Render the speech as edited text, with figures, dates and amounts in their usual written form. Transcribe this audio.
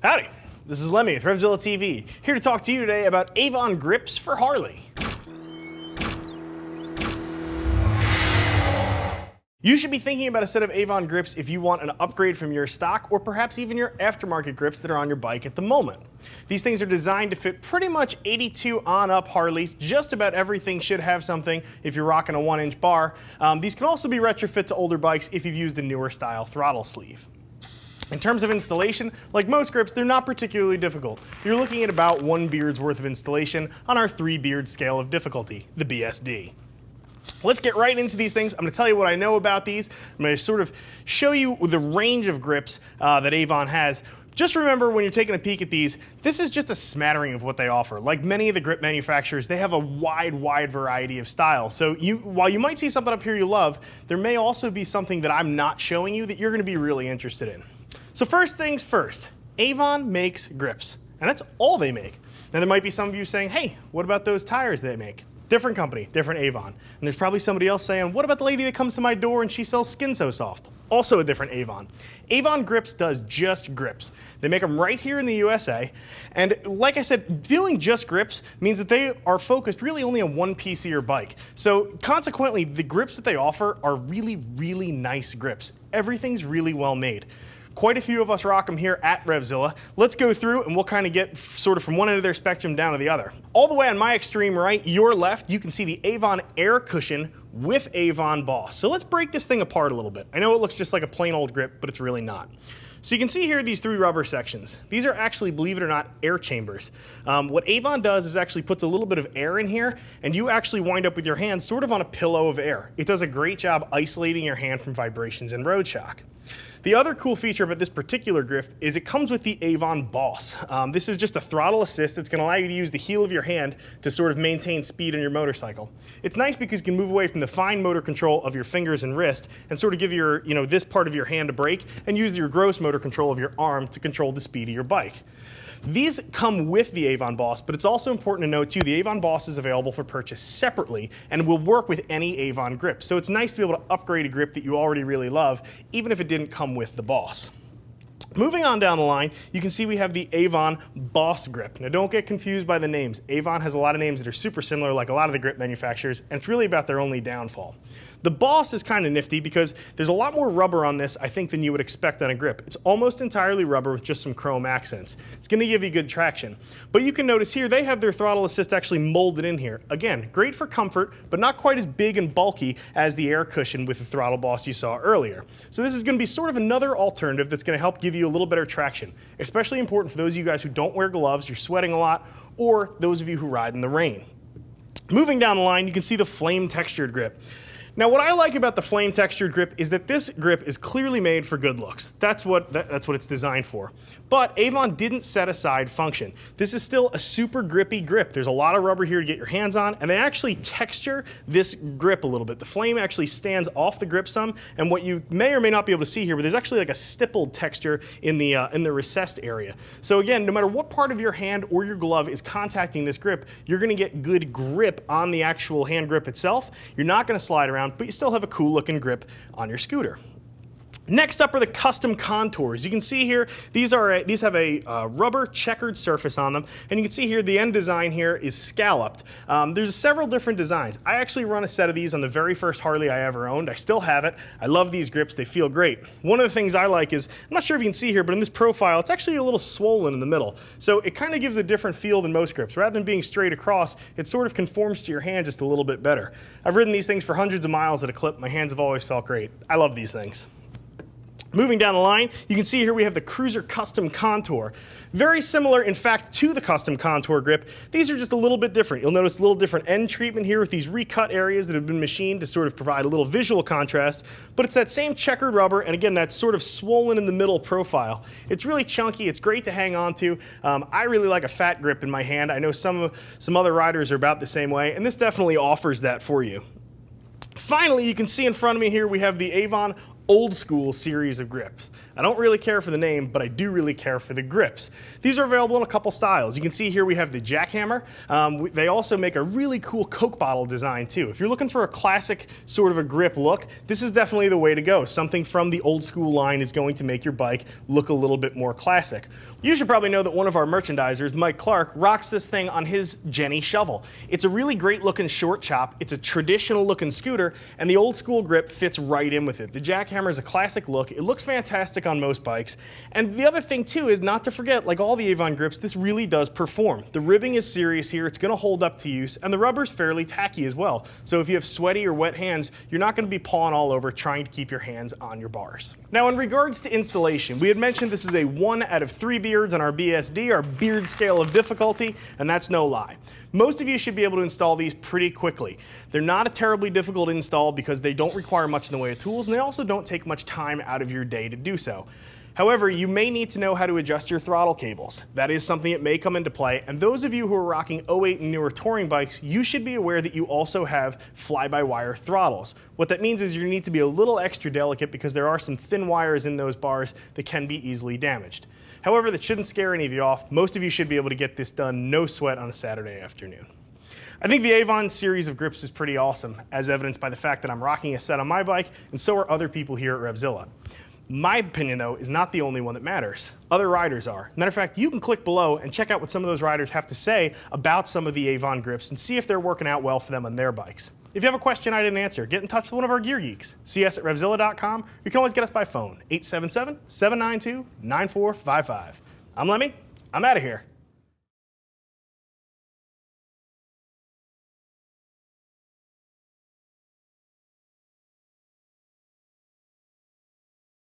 Howdy, this is Lemmy with RevZilla TV, here to talk to you today about Avon grips for Harley. You should be thinking about a set of Avon grips if you want an upgrade from your stock or perhaps even your aftermarket grips that are on your bike at the moment. These things are designed to fit pretty much 82 on up Harleys. Just about everything should have something if you're rocking a 1-inch bar. These can also be retrofit to older bikes if you've used a newer style throttle sleeve. In terms of installation, like most grips, they're not particularly difficult. You're looking at about 1 beard's worth of installation on our 3-beard scale of difficulty, the BSD. Let's get right into these things. I'm going to tell you what I know about these. I'm going to sort of show you the range of grips that Avon has. Just remember when you're taking a peek at these, this is just a smattering of what they offer. Like many of the grip manufacturers, they have a wide variety of styles. So while you might see something up here you love, there may also be something that I'm not showing you that you're going to be really interested in. So first things first, Avon makes grips, and that's all they make. Now there might be some of you saying, hey, what about those tires they make? Different company, different Avon. And there's probably somebody else saying, what about the lady that comes to my door and she sells Skin So Soft? Also a different Avon. Avon Grips does just grips. They make them right here in the USA. And like I said, doing just grips means that they are focused really only on one piece of your bike. So consequently, the grips that they offer are really nice grips. Everything's really well made. Quite a few of us rock them here at RevZilla. Let's go through and we'll kind of get sort of from one end of their spectrum down to the other. All the way on my extreme right, your left, you can see the Avon Air Cushion with Avon Boss. So let's break this thing apart a little bit. I know it looks just like a plain old grip, but it's really not. So you can see here these 3 rubber sections. These are actually, believe it or not, air chambers. What Avon does is actually puts a little bit of air in here, and you actually wind up with your hand sort of on a pillow of air. It does a great job isolating your hand from vibrations and road shock. The other cool feature about this particular grip is it comes with the Avon Boss. This is just a throttle assist that's going to allow you to use the heel of your hand to sort of maintain speed on your motorcycle. It's nice because you can move away from the fine motor control of your fingers and wrist and sort of give your, this part of your hand a break and use your gross motor control of your arm to control the speed of your bike. These come with the Avon Boss, but it's also important to note too, the Avon Boss is available for purchase separately and will work with any Avon grip. So it's nice to be able to upgrade a grip that you already really love, even if it didn't come with the Boss. Moving on down the line, you can see we have the Avon Boss grip. Now don't get confused by the names. Avon has a lot of names that are super similar like a lot of the grip manufacturers, and it's really about their only downfall. The Boss is kind of nifty because there's a lot more rubber on this, I think, than you would expect on a grip. It's almost entirely rubber with just some chrome accents. It's going to give you good traction. But you can notice here, they have their throttle assist actually molded in here. Again, great for comfort, but not quite as big and bulky as the air cushion with the Throttle Boss you saw earlier. So this is going to be sort of another alternative that's going to help give you a little better traction. Especially important for those of you guys who don't wear gloves, you're sweating a lot, or those of you who ride in the rain. Moving down the line, you can see the flame textured grip. Now what I like about the flame textured grip is that this grip is clearly made for good looks. That's what it's designed for. But Avon didn't set aside function. This is still a super grippy grip. There's a lot of rubber here to get your hands on, and they actually texture this grip a little bit. The flame actually stands off the grip some, and what you may or may not be able to see here, but there's actually like a stippled texture in the recessed area. So again, no matter what part of your hand or your glove is contacting this grip, you're gonna get good grip on the actual hand grip itself. You're not gonna slide around, but you still have a cool looking grip on your scooter. Next up are the custom contours. You can see here, these have a rubber checkered surface on them, and you can see here the end design here is scalloped. There's several different designs. I actually run a set of these on the very first Harley I ever owned. I still have it. I love these grips. They feel great. One of the things I like is, I'm not sure if you can see here, but in this profile, it's actually a little swollen in the middle. So it kind of gives a different feel than most grips. Rather than being straight across, it sort of conforms to your hand just a little bit better. I've ridden these things for hundreds of miles at a clip. My hands have always felt great. I love these things. Moving down the line, you can see here we have the Cruiser Custom Contour. Very similar, in fact, to the Custom Contour grip. These are just a little bit different. You'll notice a little different end treatment here with these recut areas that have been machined to sort of provide a little visual contrast, but it's that same checkered rubber, and again, that sort of swollen in the middle profile. It's really chunky, it's great to hang on to. I really like a fat grip in my hand. I know some other riders are about the same way, and this definitely offers that for you. Finally, you can see in front of me here we have the Avon old school series of grips. I don't really care for the name, but I do really care for the grips. These are available in a couple styles. You can see here we have the jackhammer. They also make a really cool Coke bottle design too. If you're looking for a classic sort of a grip look, this is definitely the way to go. Something from the old school line is going to make your bike look a little bit more classic. You should probably know that one of our merchandisers, Mike Clark, rocks this thing on his Jenny shovel. It's a really great looking short chop. It's a traditional looking scooter, and the old school grip fits right in with it. The jackhammer is a classic look. It looks fantastic on most bikes. And the other thing too is not to forget, like all the Avon grips, this really does perform. The ribbing is serious here. It's going to hold up to use, and the rubber's fairly tacky as well. So if you have sweaty or wet hands, you're not going to be pawing all over trying to keep your hands on your bars. Now, in regards to installation, we had mentioned this is a 1 out of 3 beards on our BSD, our beard scale of difficulty, and that's no lie. Most of you should be able to install these pretty quickly. They're not a terribly difficult install because they don't require much in the way of tools, and they also don't take much time out of your day to do so. However, you may need to know how to adjust your throttle cables. That is something that may come into play, and those of you who are rocking 08 and newer touring bikes, you should be aware that you also have fly-by-wire throttles. What that means is you need to be a little extra delicate because there are some thin wires in those bars that can be easily damaged. However, that shouldn't scare any of you off. Most of you should be able to get this done no sweat on a Saturday afternoon. I think the Avon series of grips is pretty awesome, as evidenced by the fact that I'm rocking a set on my bike, and so are other people here at RevZilla. My opinion, though, is not the only one that matters. Other riders are. Matter of fact, you can click below and check out what some of those riders have to say about some of the Avon grips and see if they're working out well for them on their bikes. If you have a question I didn't answer, get in touch with one of our gear geeks. See us at RevZilla.com. You can always get us by phone, 877-792-9455. I'm Lemmy. I'm out of here.